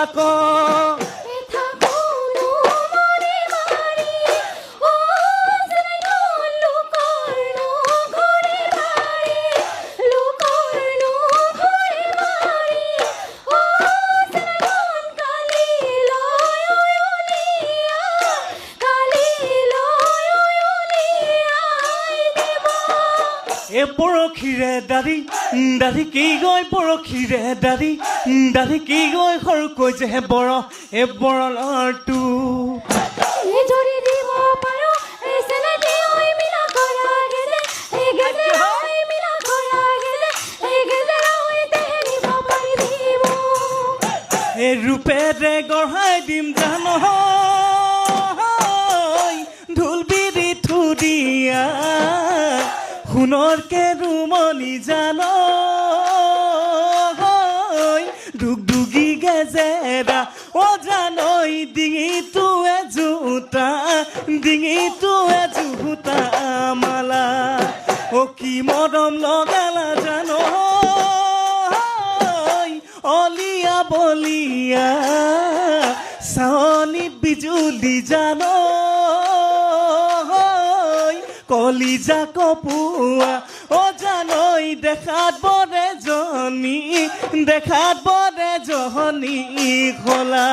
থাক এ পৰখিৰে দাদি দাদি কি গৈ পৰখিৰে দাদি দাদি কি গৈ সৰুকৈ যে বৰ এ বৰলৰটো এ ৰূপেৰে গঢ়াই দিম জান ঢোল বিৰি থুৰিয়া সোণৰকে ৰুমনি জান দুগদুগি গেজেৰা অ জানৈ ডিঙিটো এজোতা মালা অ কি মৰম লগালা জান অলিয়া বলিয়া চাৱনিত বিজুলি জান কলিজা কপুৱা অ জানৈ দেখাত বৰে জনী খোলা